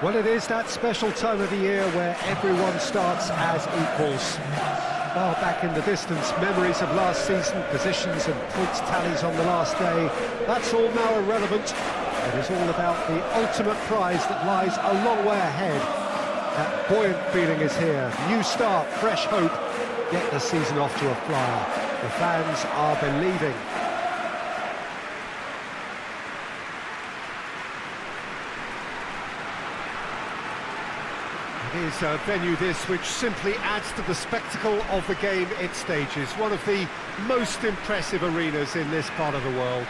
Well, it is that special time of the year where everyone starts as equals. Far back in the distance, memories of last season, positions and points tallies on the last day, that's all now irrelevant. It is all about the ultimate prize that lies a long way ahead. That buoyant feeling is here. New start, fresh hope. Get the season off to a flyer. The fans are believing. It is a venue this which simply adds to the spectacle of the game it stages. One of the most impressive arenas in this part of the world.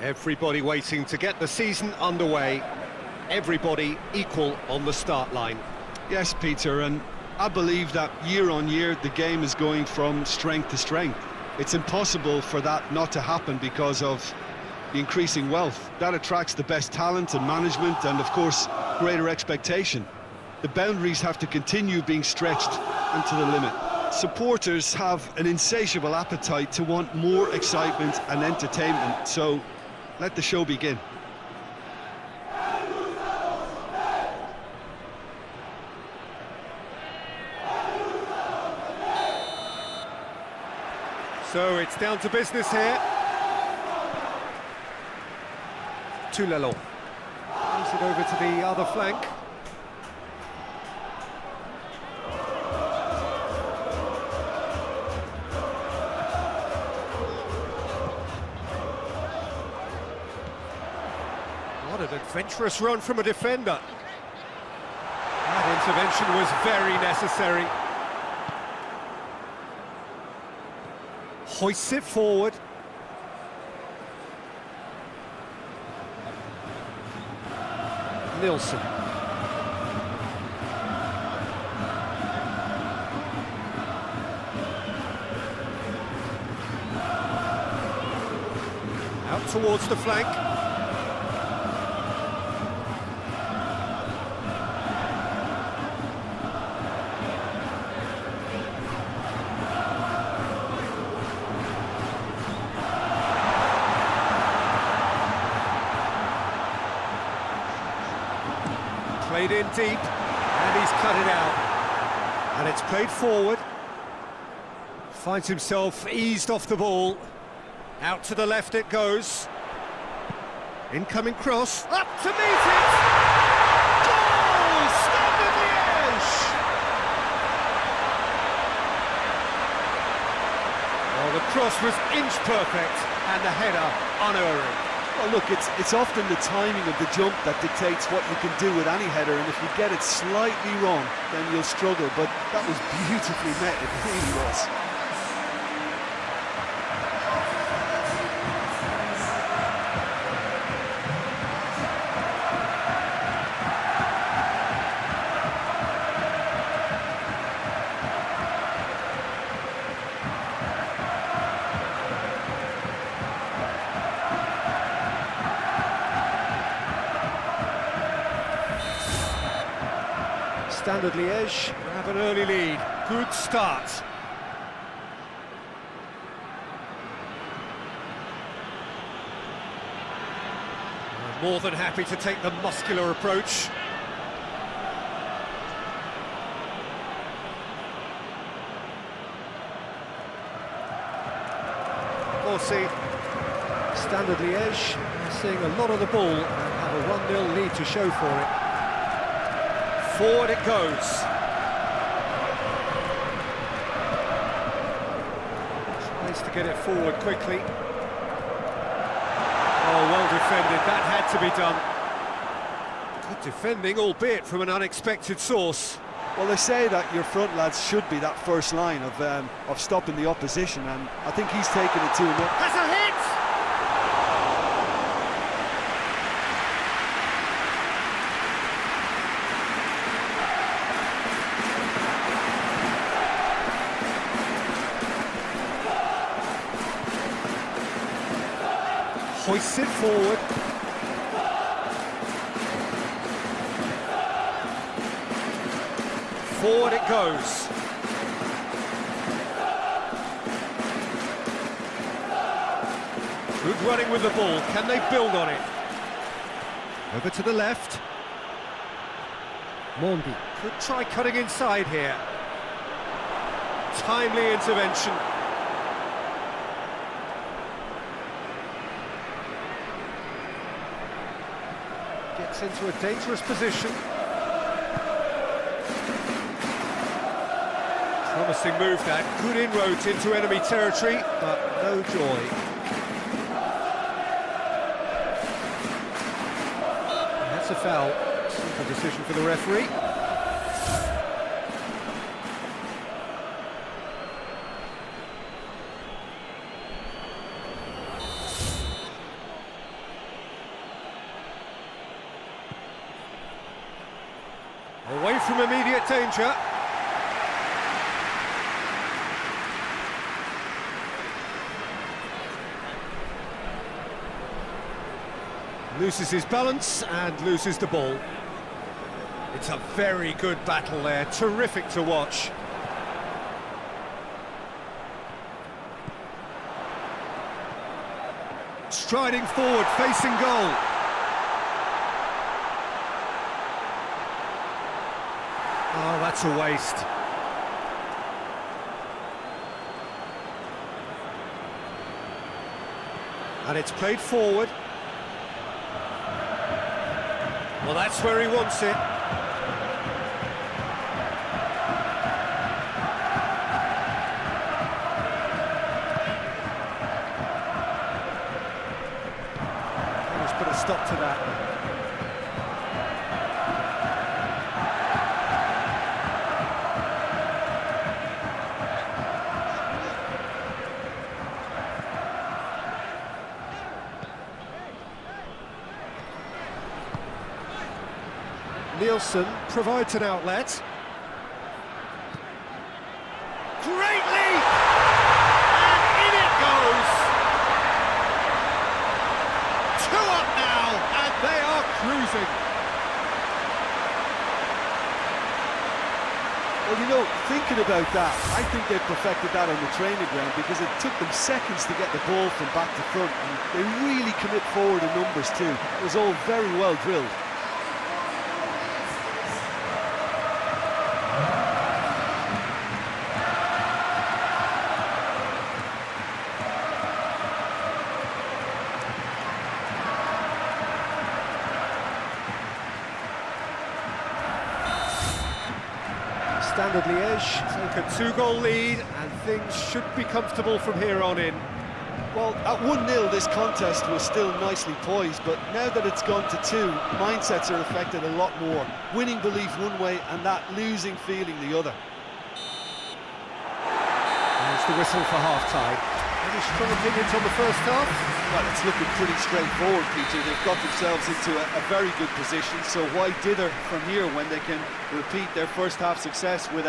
Everybody waiting to get the season underway. Everybody equal on the start line. Yes, Peter, and I believe that year on year the game is going from strength to strength. It's impossible for that not to happen because of the increasing wealth. That attracts the best talent and management and, of course, greater expectation. The boundaries have to continue being stretched and to the limit. Supporters have an insatiable appetite to want more excitement and entertainment, so let the show begin. So it's down to business here. Tugiman. Plays it over to the other flank. What an adventurous run from a defender. That intervention was very necessary. Hoists it forward. Nilsson. Out towards the flank. Played in deep, and he's cut it out. And it's played forward. Finds himself eased off the ball. Out to the left it goes. Incoming cross, up to meet it! Goal! Standard Liège! Well, the cross was inch perfect, and the header unerring. Well, look, it's often the timing of the jump that dictates what you can do with any header, and if you get it slightly wrong, then you'll struggle, but that was beautifully met, it really was. Standard Liège have an early lead. Good start. More than happy to take the muscular approach. Corsi. Standard Liège seeing a lot of the ball and have a 1-0 lead to show for it. Forward it goes. Tries to get it forward quickly. Oh, well defended. That had to be done. Good defending, albeit from an unexpected source. Well, they say that your front lads should be that first line of stopping the opposition, and I think he's taken it to him. Has a hit! Hoists it forward. Forward it goes. Good running with the ball. Can they build on it? Over to the left. Mondi could try cutting inside here. Timely intervention. Gets into a dangerous position. Promising move that. Good inroads into enemy territory, but no joy. That's a foul. Simple decision for the referee. Away from immediate danger. Loses his balance and loses the ball. It's a very good battle there, terrific to watch. Striding forward, facing goal. Oh, that's a waste. And it's played forward. Well, that's where he wants it. Let's put a stop to that. Nielsen provides an outlet. Great leap! And in it goes! 2 up now, and they are cruising. Well, you know, thinking about that, I think they perfected that on the training ground because it took them seconds to get the ball from back to front, and they really commit forward in numbers too. It was all very well drilled. Standard Liège take a 2-goal lead, and things should be comfortable from here on in. Well, at 1-0 this contest was still nicely poised, but now that it's gone to 2, mindsets are affected a lot more. Winning belief one way and that losing feeling the other. There's the whistle for half-time. Any strong opinions on the first half? Well, it's looking pretty straightforward, Peter. They've got themselves into a very good position, so why dither from here when they can repeat their first half success with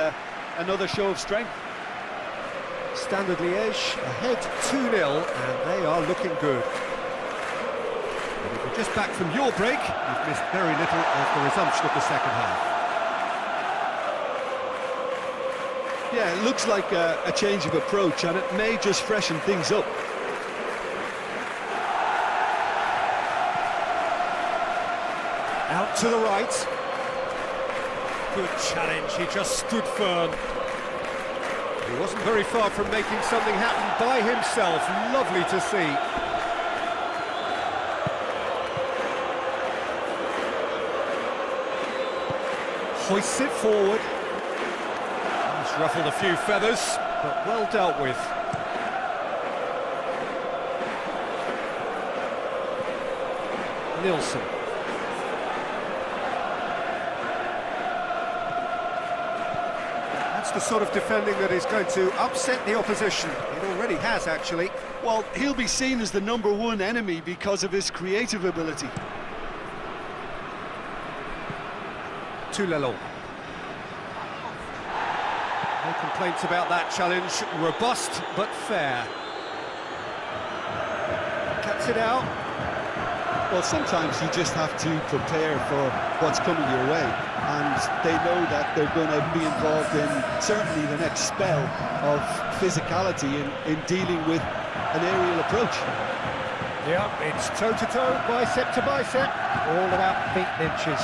another show of strength? Standard Liège ahead 2-0, and they are looking good. And if you're just back from your break, you've missed very little of the resumption of the second half. Yeah, it looks like a change of approach, and it may just freshen things up. Out to the right. Good challenge, he just stood firm. He wasn't very far from making something happen by himself. Lovely to see. Hoists it forward. He's ruffled a few feathers, but well dealt with. Nielsen. That's the sort of defending that is going to upset the opposition. It already has, actually. Well, he'll be seen as the #1 enemy because of his creative ability. Tulelon. No complaints about that challenge. Robust, but fair. Cuts it out. Well, sometimes you just have to prepare for what's coming your way, and they know that they're going to be involved in certainly the next spell of physicality in dealing with an aerial approach. Yeah, it's toe-to-toe, bicep to bicep, all about feet and inches.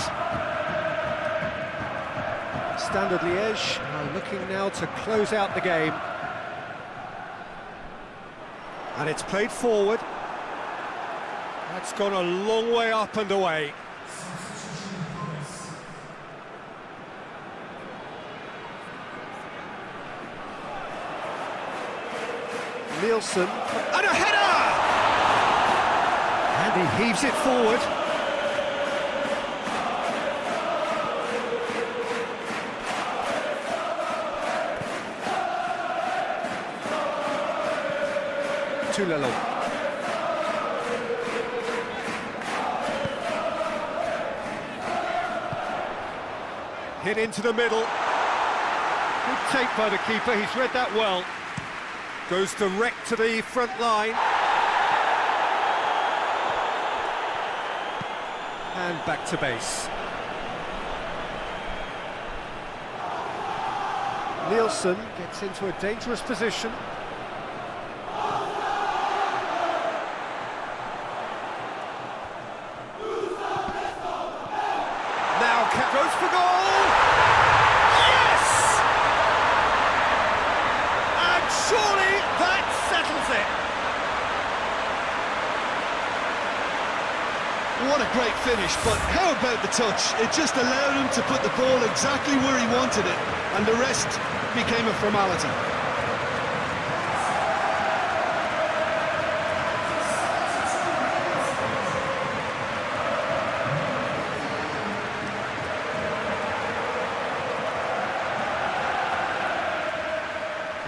Standard Liège are looking now to close out the game. And it's played forward. That's gone a long way up and away. Nielsen, and a header! And he heaves it forward. Tulelo. Hit into the middle. Good take by the keeper, he's read that well. Goes direct to the front line. And back to base. Nielsen gets into a dangerous position. Now goes for goal! Yes! And surely that settles it. What a great finish, but how about the touch? It just allowed him to put the ball exactly where he wanted it, and the rest became a formality.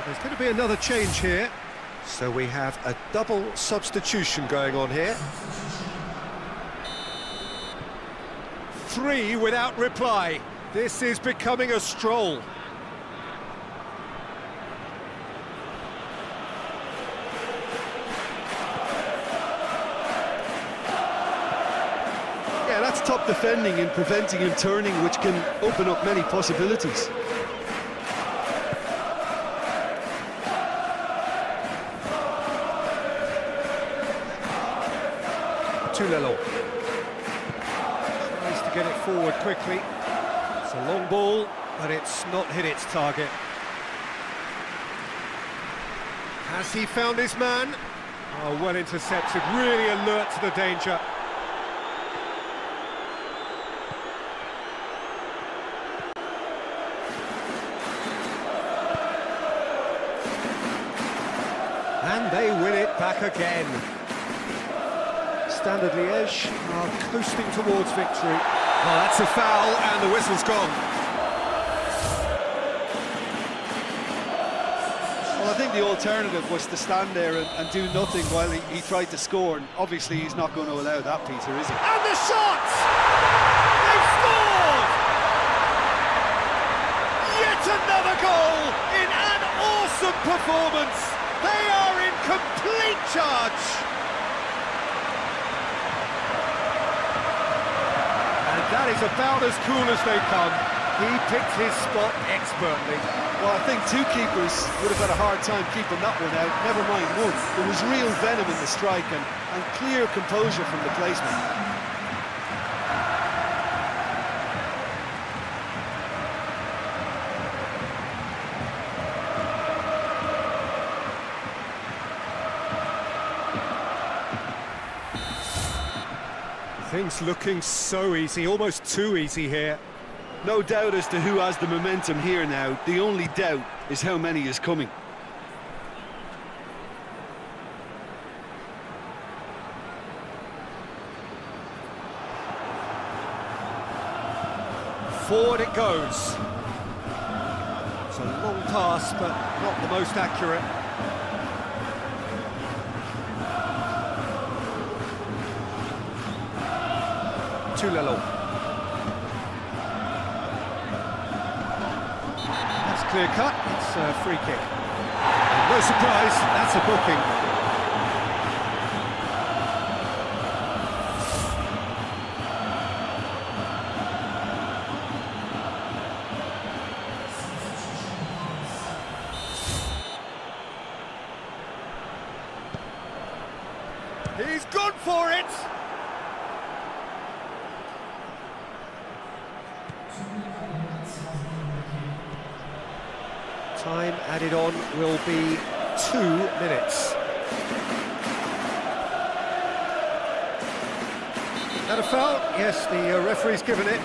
There's going to be another change here, so we have a double substitution going on here. 3 without reply. This is becoming a stroll. Yeah, that's top defending and preventing him turning, which can open up many possibilities. Tulelo tries to get it forward quickly. It's a long ball, but it's not hit its target. Has he found his man? Oh, well intercepted, really alert to the danger. And they win it back again. Standard Liège are coasting towards victory. Oh, that's a foul, and the whistle's gone. Well, I think the alternative was to stand there and do nothing while he tried to score, and obviously he's not going to allow that, Peter, is he? And the shot! They've scored! Yet another goal in an awesome performance. They are in complete charge. That is about as cool as they come. He picked his spot expertly. Well, I think 2 keepers would have had a hard time keeping that one out, never mind 1. There was real venom in the strike and clear composure from the placement. Things looking so easy, almost too easy here. No doubt as to who has the momentum here now. The only doubt is how many is coming. Forward it goes. It's a long pass, but not the most accurate. Tulelo. That's clear cut, it's a free kick. And no surprise, that's a booking. He's gone for it! Time added on will be 2 minutes. That a foul? Yes, the referee's given it.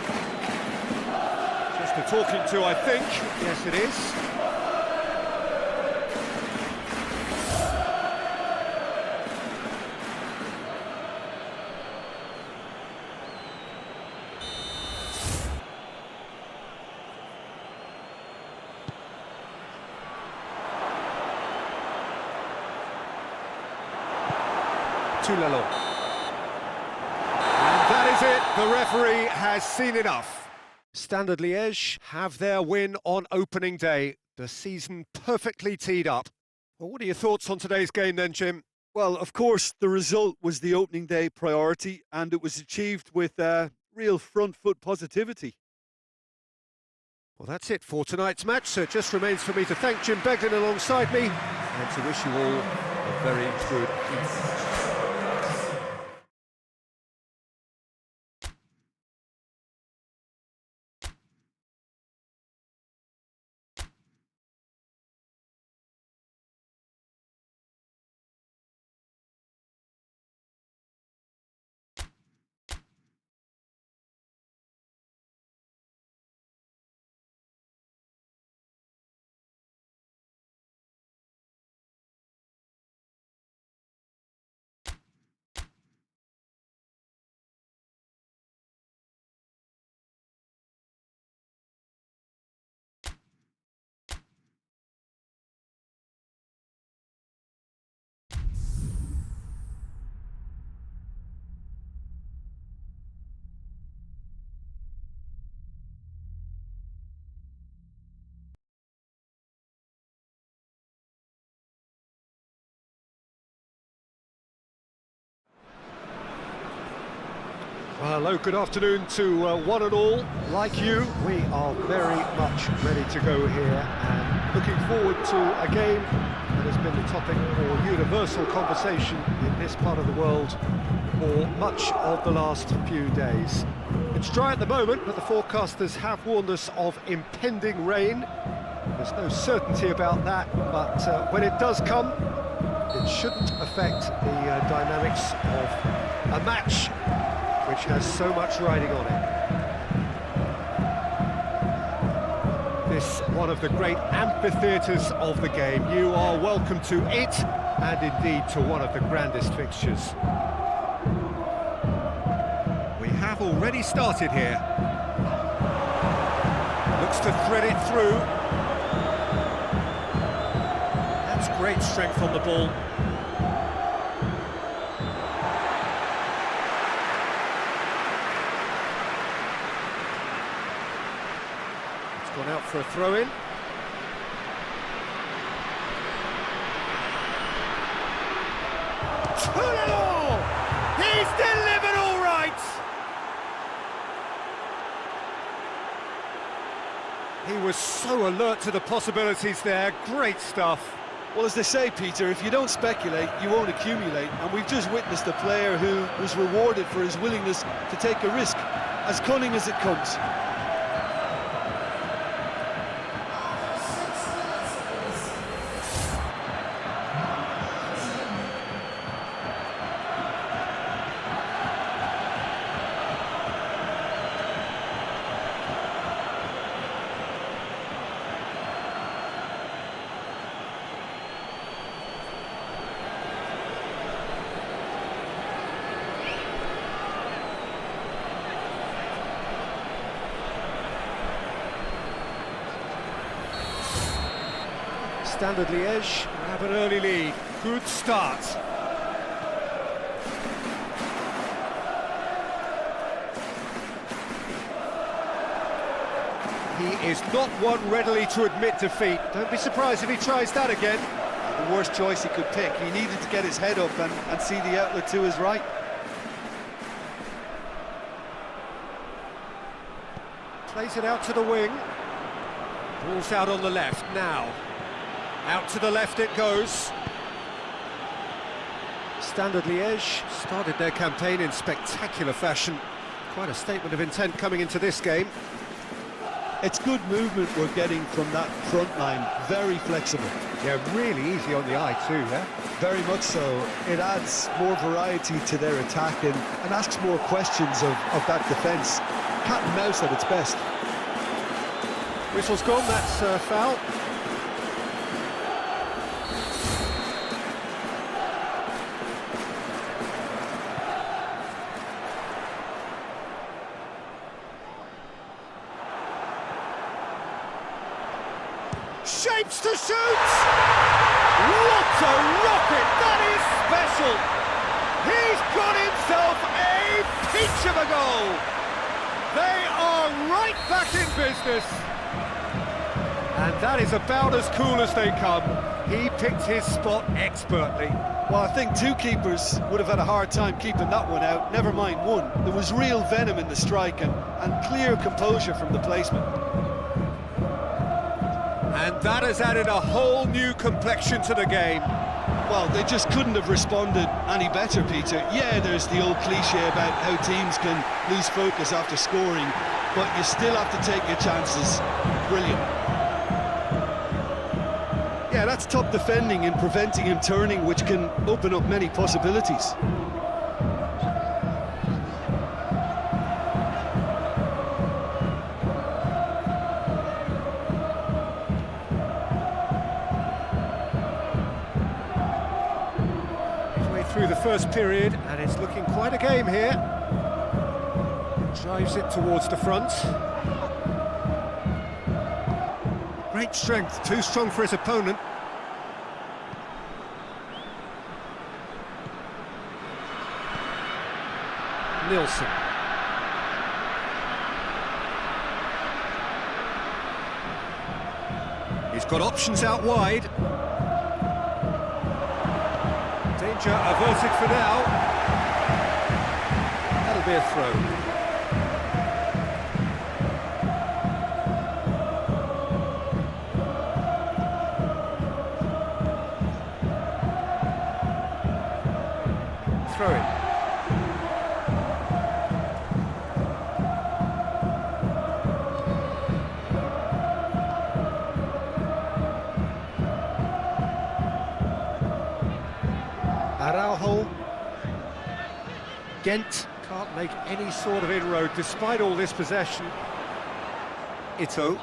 Just a talking to, I think. Yes, it is. And that is it, the referee has seen enough. Standard Liège have their win on opening day, the season perfectly teed up. Well, what are your thoughts on today's game then, Jim? Well, of course, the result was the opening day priority, and it was achieved with real front foot positivity. Well, that's it for tonight's match, so it just remains for me to thank Jim Beglin alongside me and to wish you all a very good evening. Well, hello, good afternoon to one and all. Like you, we are very much ready to go here and looking forward to a game that has been the topic for universal conversation in this part of the world for much of the last few days. It's dry at the moment, but the forecasters have warned us of impending rain. There's no certainty about that, but when it does come, it shouldn't affect the dynamics of a match which has so much riding on it. This, one of the great amphitheatres of the game. You are welcome to it, and indeed to one of the grandest fixtures. We have already started here. Looks to thread it through. That's great strength on the ball. Gone out for a throw-in. He's delivered all right! He was so alert to the possibilities there. Great stuff. Well, as they say, Peter, if you don't speculate, you won't accumulate. And we've just witnessed a player who was rewarded for his willingness to take a risk, as cunning as it comes. Standard Liège have an early lead. Good start. He is not one readily to admit defeat. Don't be surprised if he tries that again. The worst choice he could pick. He needed to get his head up and see the outlet to his right. Plays it out to the wing. Ball's out on the left now. Out to the left it goes. Standard Liège started their campaign in spectacular fashion. Quite a statement of intent coming into this game. It's good movement we're getting from that front line, very flexible. Yeah, really easy on the eye too, yeah? Very much so. It adds more variety to their attack and asks more questions of that defence. Cat and mouse at its best. Whistle's gone, that's a foul. Shapes to shoot! What a rocket! That is special! He's got himself a peach of a goal! They are right back in business! And that is about as cool as they come. He picked his spot expertly. Well, I think two keepers would have had a hard time keeping that one out, never mind one. There was real venom in the strike and clear composure from the placement. And that has added a whole new complexion to the game. Well, they just couldn't have responded any better, Peter. Yeah, there's the old cliche about how teams can lose focus after scoring, but you still have to take your chances. Brilliant. Yeah, that's top defending and preventing him turning, which can open up many possibilities. Through the first period, and it's looking quite a game here. Drives it towards the front. Great strength, too strong for his opponent. Nilsson. He's got options out wide. Danger averted for now. That'll be a throw. Throw in. Araujo. Ghent can't make any sort of inroad despite all this possession. Ito.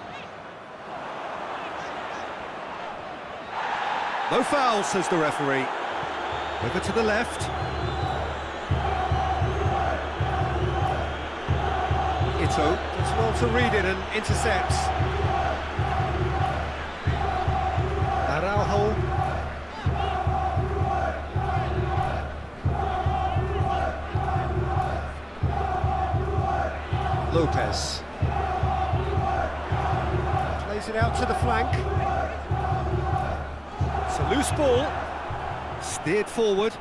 No foul, says the referee. Over to the left. Ito does well to read it and intercepts. Araujo. Lopez. Plays it out to the flank. It's a loose ball. Steered forward.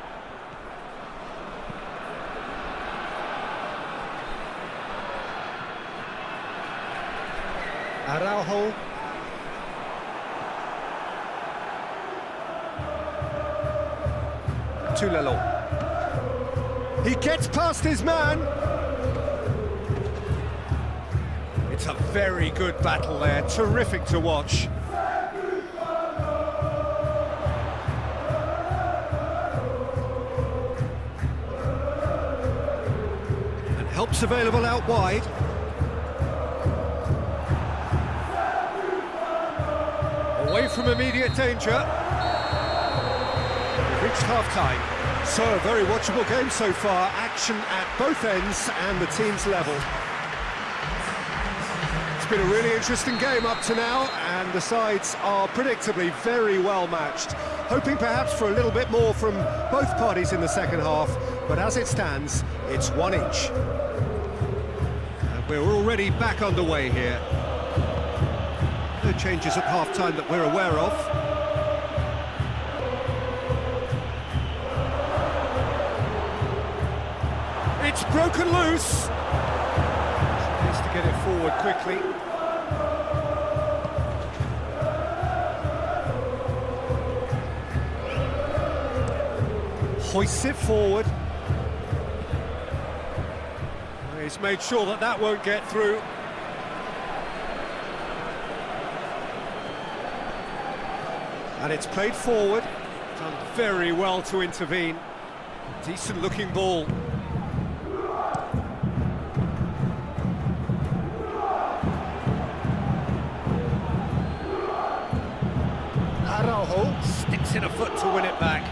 Araujo. Tulelo. He gets past his man. It's a very good battle there, terrific to watch. And help's available out wide. Away from immediate danger. We've reached half-time. So, a very watchable game so far. Action at both ends and the team's level. It's been a really interesting game up to now, and the sides are predictably very well matched. Hoping perhaps for a little bit more from both parties in the second half, but as it stands, it's one each. And we're already back underway here. No changes at half-time that we're aware of. It's broken loose. Needs to get it forward quickly. Hoists it forward. He's made sure that that won't get through. And it's played forward. Done very well to intervene. Decent looking ball. Araujo sticks in a foot to win it back.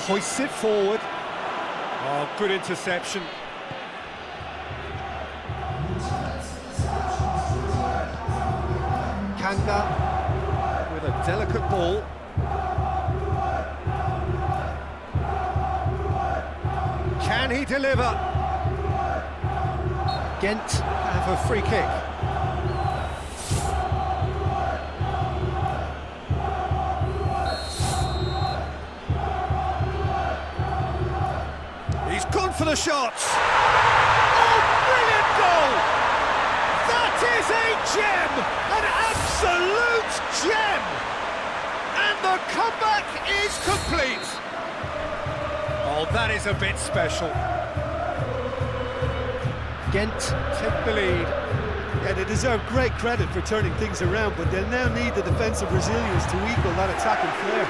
Hoists it forward. Oh, good interception. Kanga with a delicate ball. Can he deliver? Ghent have a free kick. He's gone for the shots. Oh, brilliant goal! That is a gem! An absolute gem! And the comeback is complete. Oh, that is a bit special. Ghent take the lead. Yeah, they deserve great credit for turning things around, but they'll now need the defensive resilience to equal that attacking flair.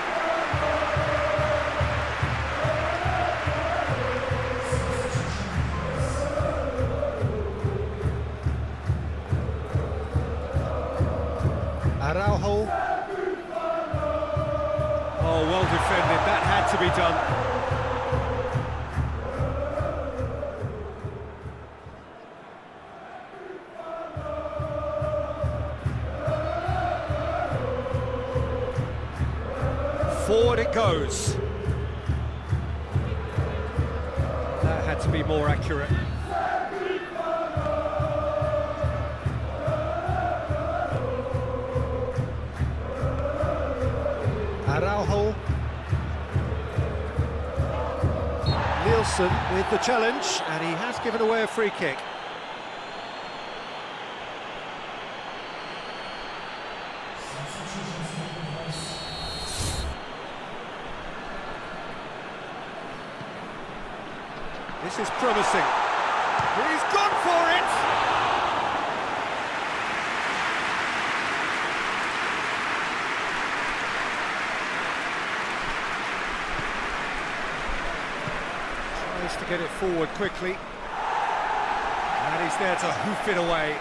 Araujo. Oh, well defended. That had to be done. Forward it goes. That had to be more accurate. Araujo. Nielsen with the challenge, and he has given away a free kick. This is promising. He's gone for it! To get it forward quickly, and he's there to hoof it away,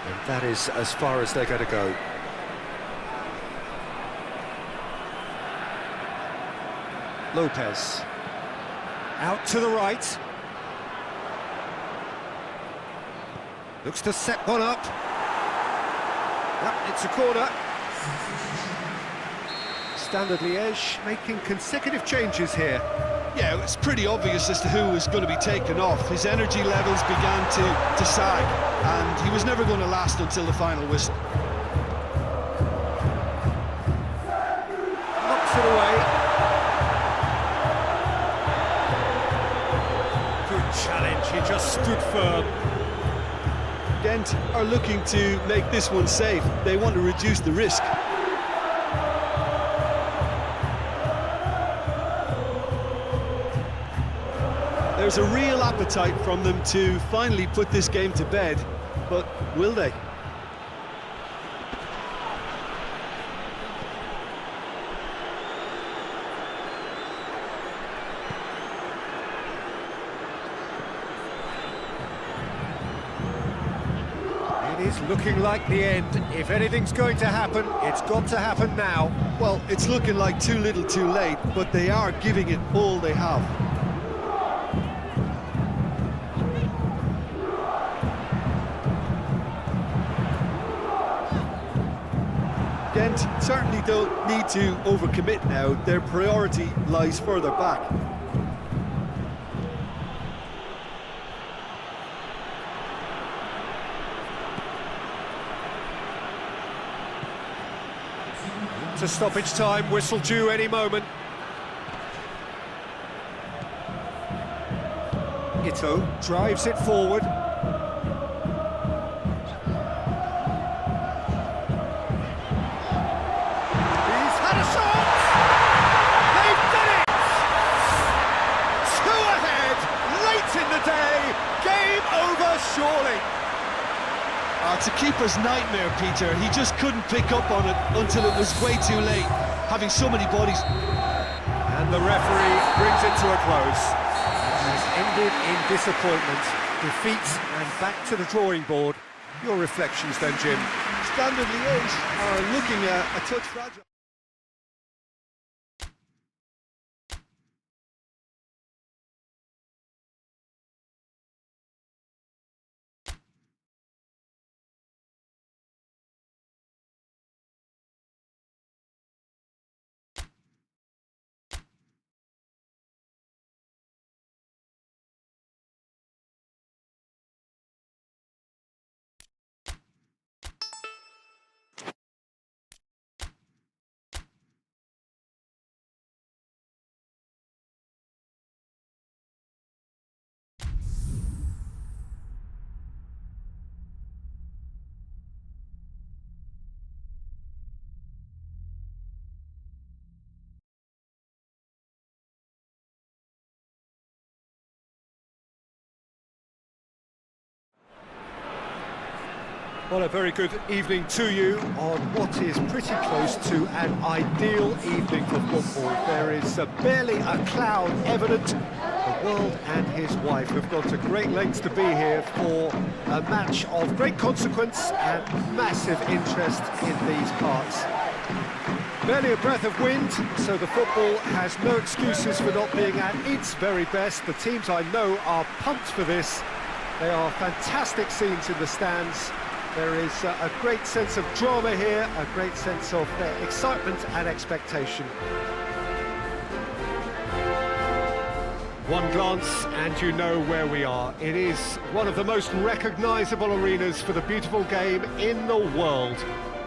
and that is as far as they're going to go. Lopez out to the right, looks to set one up. Yep, it's a corner. Standard Liège making consecutive changes here. Yeah, it was pretty obvious as to who was going to be taken off. His energy levels began to sag, and he was never going to last until the final whistle. Knocks it away. Good challenge, he just stood firm. Ghent are looking to make this one safe. They want to reduce the risk. There's a real appetite from them to finally put this game to bed, but will they? It is looking like the end. If anything's going to happen, it's got to happen now. Well, it's looking like too little too late, but they are giving it all they have. Ghent certainly don't need to overcommit now. Their priority lies further back. It's a stoppage time, whistle due any moment. Ito drives it forward. He's had a shot! They've done it! Two ahead, late in the day, game over surely. It's a keeper's nightmare, Peter. He just couldn't pick up on it until it was way too late, having so many bodies. And the referee brings it to a close. It has ended in disappointment, defeat, and back to the drawing board. Your reflections then, Jim? Standard Liège are looking a touch fragile. Well, a very good evening to you on what is pretty close to an ideal evening for football. There is barely a cloud evident. The world and his wife have gone to great lengths to be here for a match of great consequence and massive interest in these parts. Barely a breath of wind, so the football has no excuses for not being at its very best. The teams I know are pumped for this. They are fantastic scenes in the stands. There is a great sense of drama here, a great sense of excitement and expectation. One glance and you know where we are. It is one of the most recognisable arenas for the beautiful game in the world.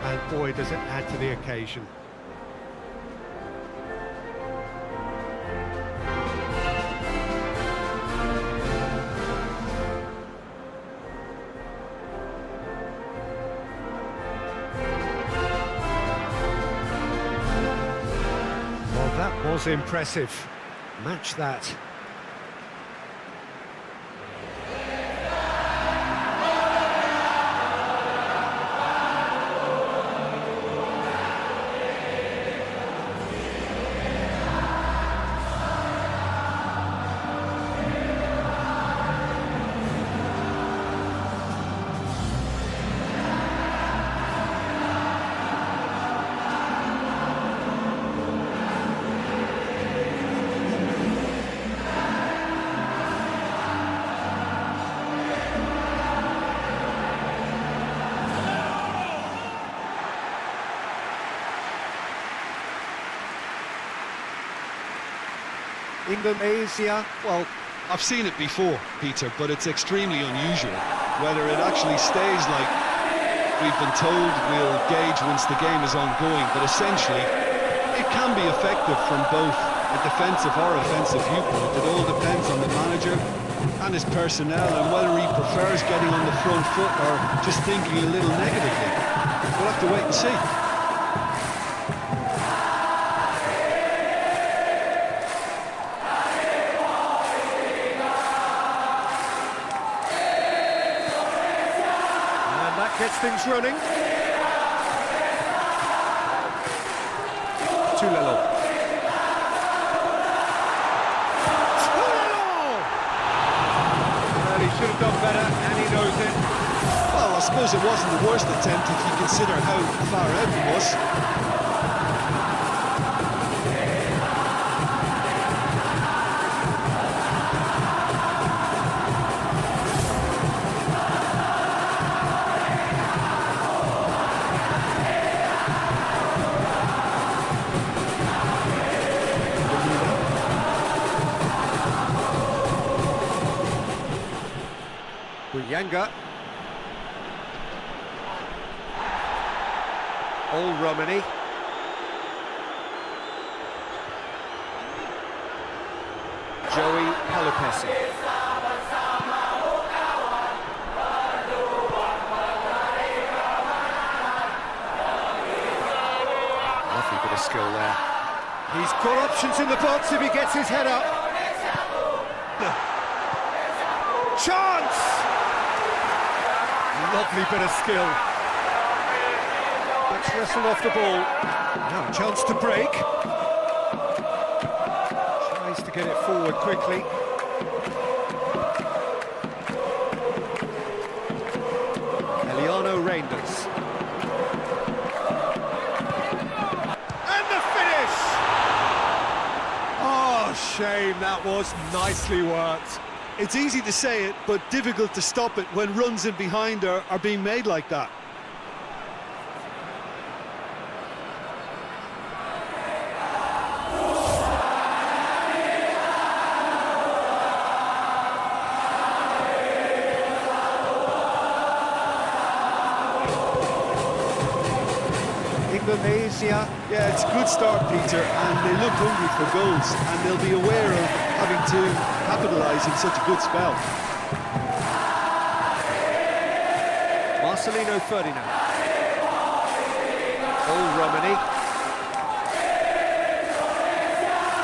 And boy, does it add to the occasion. That was impressive. Match that. Indonesia, Well, I've seen it before, Peter, but it's extremely unusual. Whether it actually stays like we've been told, we'll gauge once the game is ongoing, but essentially it can be effective from both a defensive or offensive viewpoint. It all depends on the manager and his personnel and whether he prefers getting on the front foot or just thinking a little negatively. We'll have to wait and see. gets things running. Tulelo. Well, he should have done better, and he knows it. Well, I suppose it wasn't the worst attempt if you consider how far out he was. Younger. All Romani. Joey Pelopessi. Lovely bit of skill there. He's got options in the box if he gets his head up. Chance! Lovely bit of skill. Let's wrestle off the ball. Now a chance to break. Tries to get it forward quickly. Eliano Reinders. And the finish! Oh, shame, that was nicely worked. It's easy to say it, but difficult to stop it when runs in behind are being made like that. Indonesia. Yeah, it's a good start, Peter, and they look hungry for goals, and they'll be aware of having to capitalise in such a good spell. Marcelino Ferdinand. Paul Romani.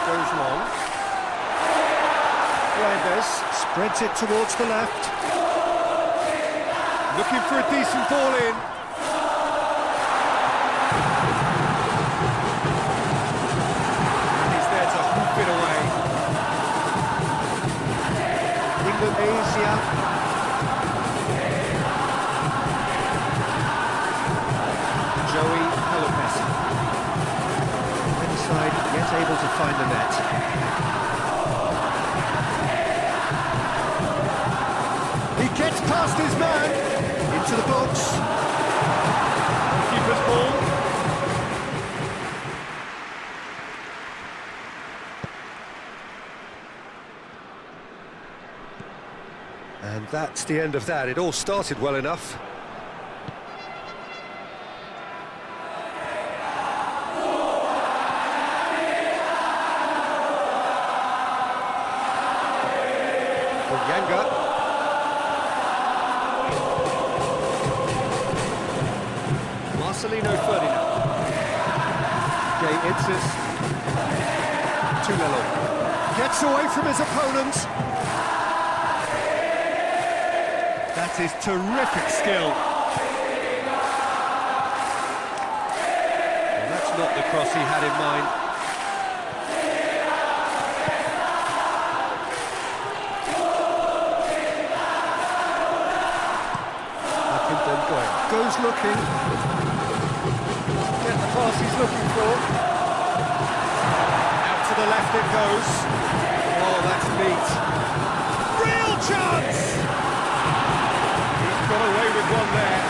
Goes long. Reinders spreads it towards the left. Looking for a decent ball in. It away. Indonesia. Joey Pelopessi. Inside, yet able to find the net. He gets past his man. Into the box. Keeper's ball. And that's the end of that. It all started well enough. Yanga. Marcelino Ferdinand. Jay Itzis. Tulelo. Gets away from his opponent. That is terrific skill. Well, that's not the cross he had in mind. Goes looking. Get the pass he's looking for. Out to the left it goes. Oh, that's neat. Real chance! Got away with one there.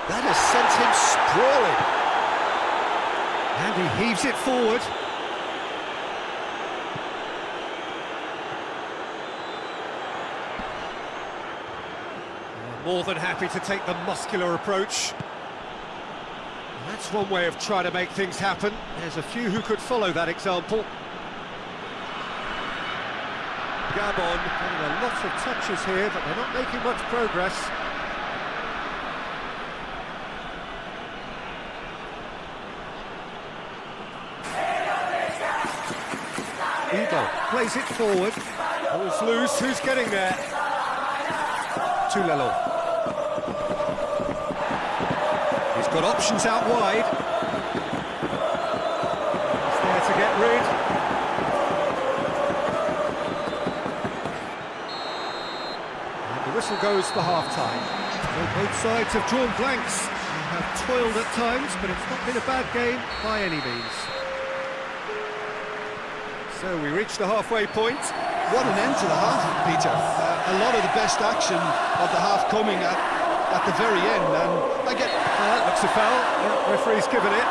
That has sent him sprawling. And he heaves it forward. More than happy to take the muscular approach. That's one way of trying to make things happen. There's a few who could follow that example. Gabon getting a lot of touches here, but they're not making much progress. Eagle plays it forward. Ball's loose, who's getting there? Tulelo. He's got options out wide. He's there to get rid. And the whistle goes for half-time. Well, both sides have drawn blanks and have toiled at times, but it's not been a bad game by any means. So we reach the halfway point. what an end to the half, Peter. A lot of the best action of the half coming at the very end, and I get... Looks a foul. Yeah, referee's given it.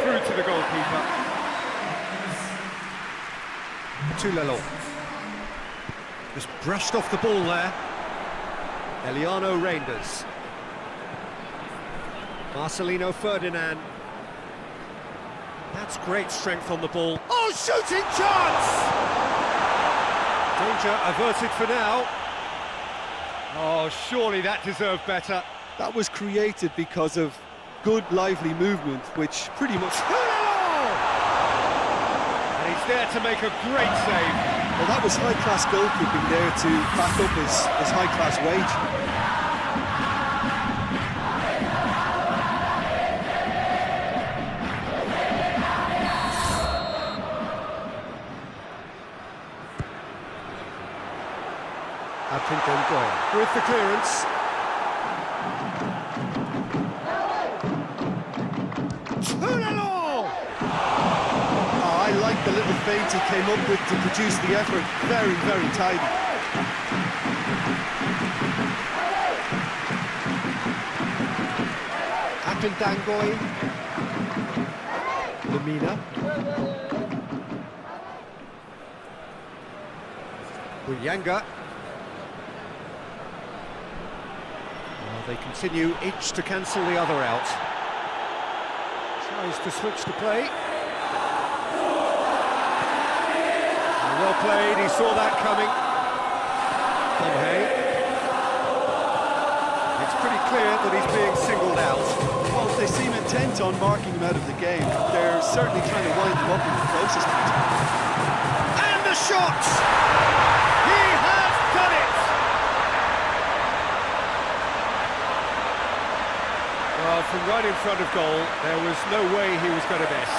Through to the goalkeeper. Tulelo. Just brushed off the ball there. Eliano Reinders. Marcelino Ferdinand. That's great strength on the ball. Oh, shooting chance! Danger averted for now. Oh, surely that deserved better. That was created because of good, lively movement, which pretty much... And he's there to make a great save. Well, that was high-class goalkeeping there to back up his high-class wage. Akankah with the clearance. I like the little feint he came up with to produce the effort. Very, very tidy. Akankah. Lamina. Uyanga. They continue each to cancel the other out. Tries to switch the play. Well played, he saw that coming. It's pretty clear that he's being singled out. Well, they seem intent on marking him out of the game. They're certainly trying to wind him up in the closest point. And the shot! He has done it! Well, from right in front of goal, there was no way he was going to miss.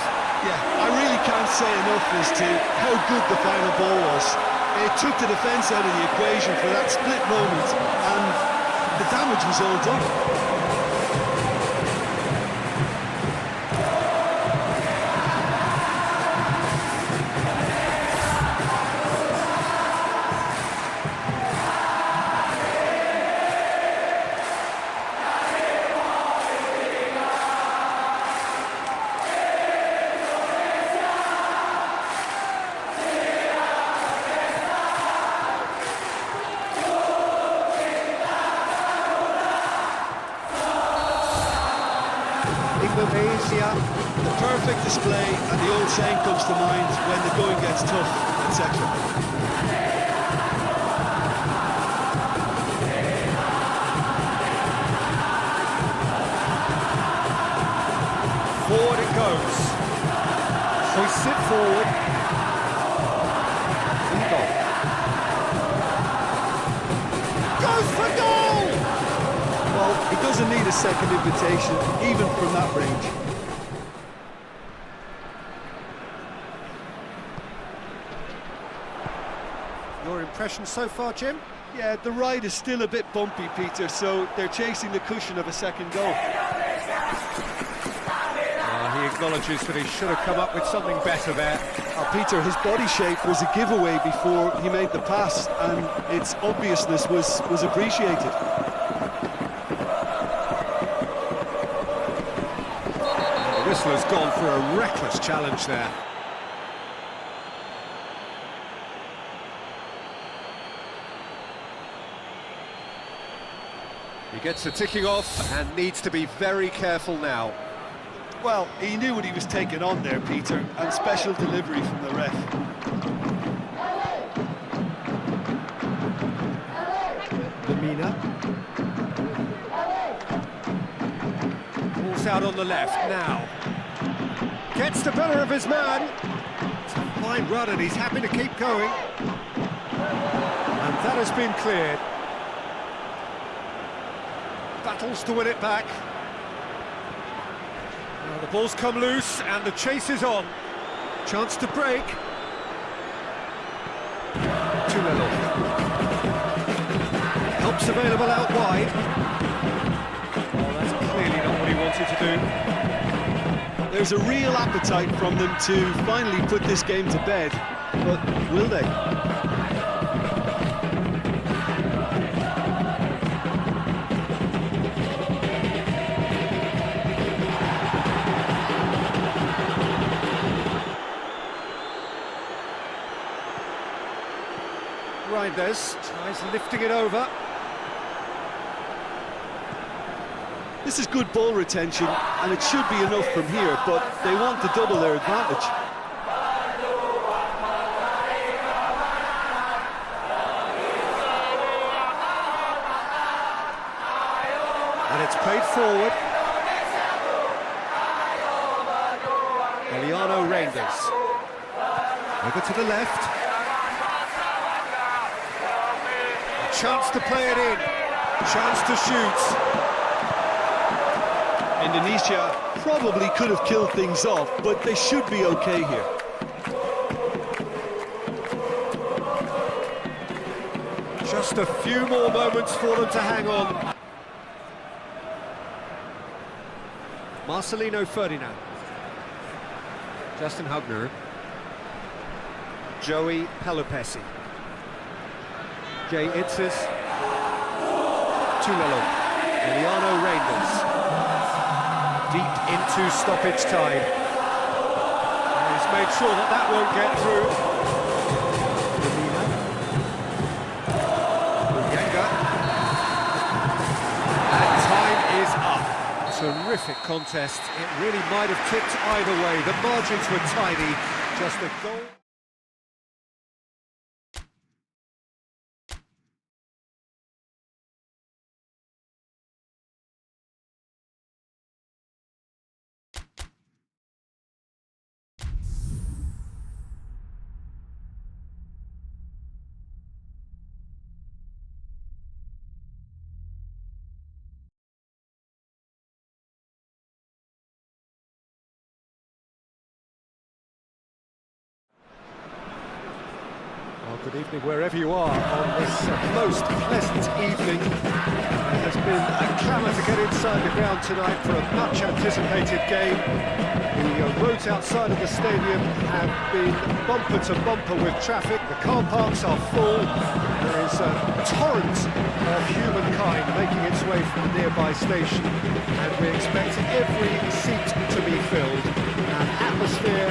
Yeah, I really can't say enough as to how good the final ball was. It took the defence out of the equation for that split moment, and the damage was all done. The perfect display, and the old saying comes to mind: when the going gets tough, etc. Forward it goes. Hoists it forward. Goes for goal! Well, he doesn't need a second invitation, even from that range. Your impression so far, Jim? Yeah, the ride is still a bit bumpy, Peter, so they're chasing the cushion of a second goal. He acknowledges that he should have come up with something better there. Peter, his body shape was a giveaway before he made the pass, and its obviousness was appreciated. The whistler's gone for a reckless challenge there. He gets the ticking off and needs to be very careful now. Well, he knew what he was taking on there, Peter, and special delivery from the ref. Lamina. Pulls out on the left now. Gets the better of his man. It's a fine run and he's happy to keep going. And that has been cleared. Battles to win it back. Now the ball's come loose and the chase is on. Chance to break. Tugiman. Help's available out wide. Well, that's clearly not what he wanted to do. There's a real appetite from them to finally put this game to bed, but will they? Reinders tries lifting it over. This is good ball retention, and it should be enough from here, but they want to double their advantage. And it's played forward. Reinders. Over to the left. A chance to play it in. Chance to shoot. Indonesia probably could have killed things off, but they should be okay here. Just a few more moments for them to hang on. Marcelino Ferdinand. Justin Hugner. Joey Pelopessi. Jay Itzes. Tulalo. Emiliano Reinders. Deep into stoppage time. And he's made sure that that won't get through. Yenga. And time is up. Terrific contest. It really might have tipped either way. The margins were tiny. Just a goal. Well, good evening wherever you are on this most pleasant evening. There has been a clamour to get inside the ground tonight for a much-anticipated game. The roads outside of the stadium have been bumper to bumper with traffic. The car parks are full. There is a torrent of humankind making its way from the nearby station, and we expect every seat to be filled. An atmosphere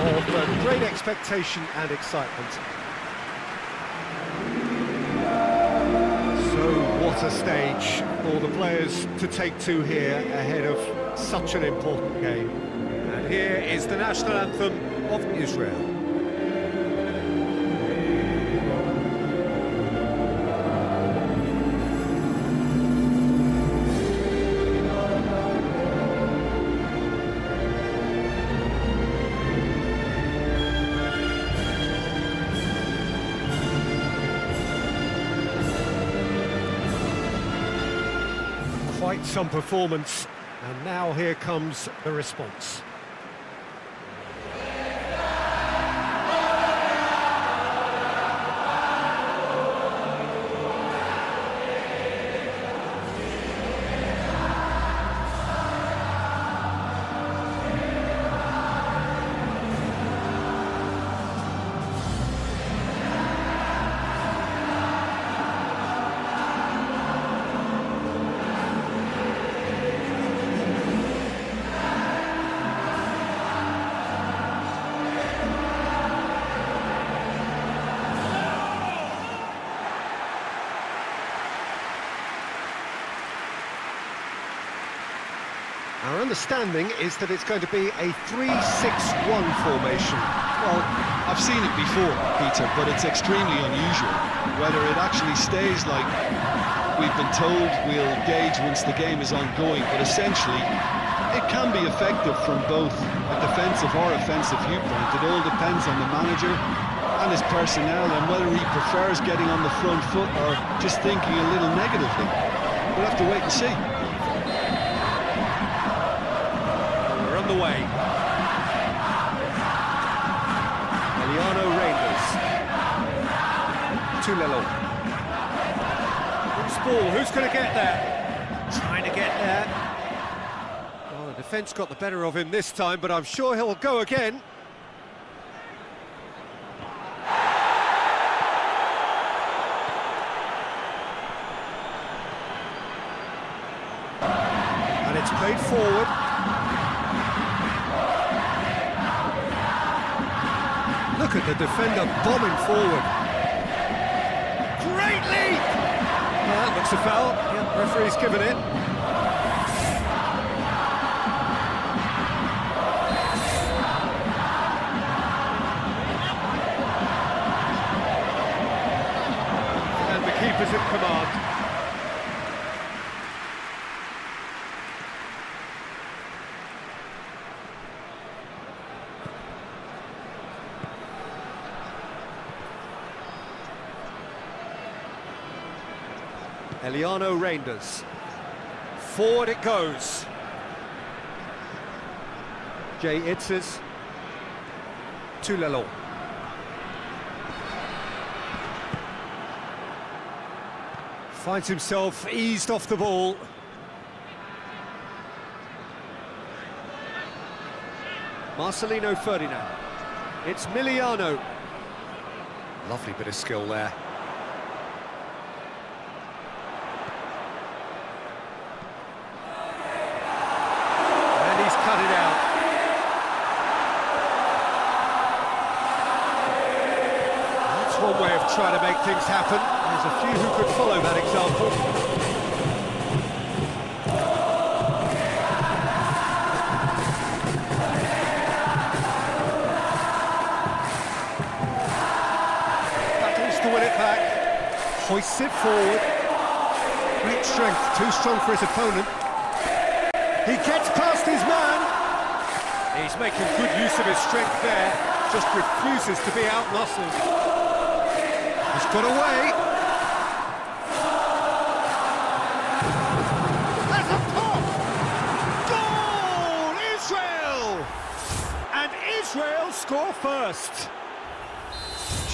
of great expectation and excitement. What a stage for the players to take to here ahead of such an important game. And here is the national anthem of Israel. Quite some performance, and now here comes the response. Our understanding is that it's going to be a 3-6-1 formation. Well, I've seen it before, Peter, but it's extremely unusual. Whether it actually stays like we've been told, we'll gauge once the game is ongoing, but essentially it can be effective from both a defensive or offensive viewpoint. It all depends on the manager and his personnel and whether he prefers getting on the front foot or just thinking a little negatively. We'll have to wait and see. The way. Emiliano Reinders. who's going to get there. Trying to get there. Well, the defence got the better of him this time, but I'm sure he'll go again. And it's played forward. Look at the defender bombing forward. Great leap! Well, that looks a foul. Yeah, referee's given it. And the keeper's in command. Eliano Reinders. Forward it goes. Jay Itzes to Lelon. Finds himself eased off the ball. Marcelino Ferdinand. It's Miliano. Lovely bit of skill there. Cut it out. That's one way of trying to make things happen. There's a few who could follow that example. Battles to win it back. Hoists it forward. Great strength, too strong for his opponent. He gets past his man. He's making good use of his strength there, just refuses to be outmuscled. He's got away. That's a pop! Goal! Israel! And Israel score first.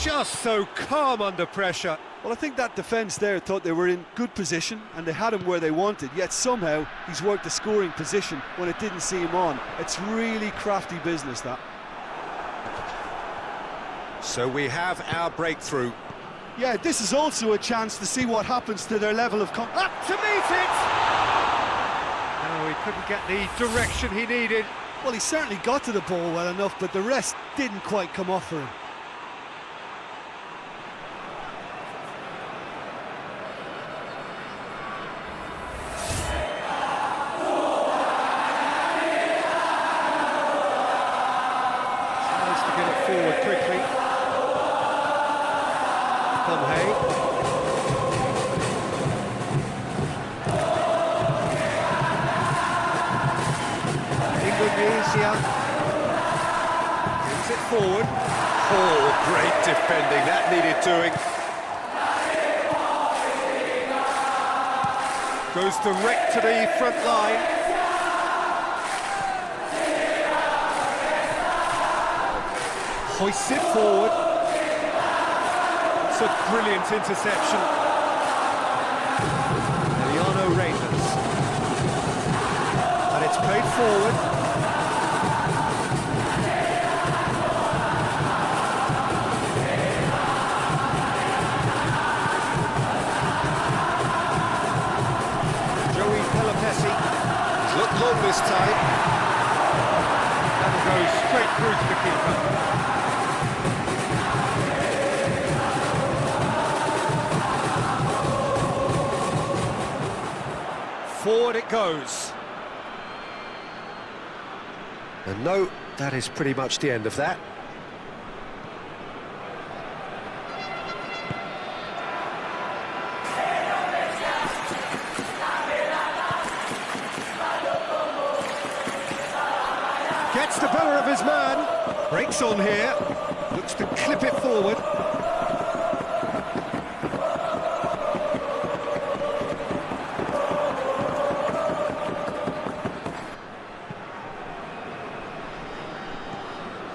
Just so calm under pressure. Well, I think that defence there thought they were in good position and they had him where they wanted, yet somehow he's worked the scoring position when it didn't see him on. It's really crafty business, that. So we have our breakthrough. Yeah, this is also a chance to see what happens to their level of Up to meet it! No, he couldn't get the direction he needed. Well, he certainly got to the ball well enough, but the rest didn't quite come off for him. Forward quickly. Pomhay. Indonesia. Brings it forward. Oh, great defending. That needed doing. Goes direct to the front line. Hoists it forward. It's a brilliant interception. Eliano Reinders. And it's played forward. Joey Pelopessi. Looked long this time. That'll go straight through to the keeper. Forward it goes. And no, that is pretty much the end of that. Gets the better of his man. Breaks on here. Looks to clip it forward.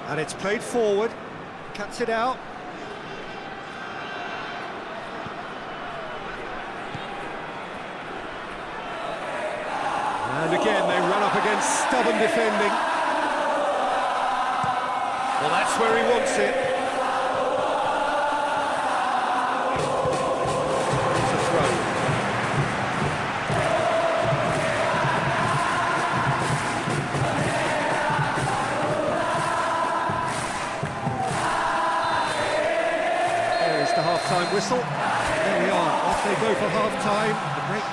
And it's played forward, cuts it out. And again, they run up against stubborn defending. Well, that's where he wants it. It's a throw. There is the half-time whistle. There we are, off they go for half-time. The breakthrough.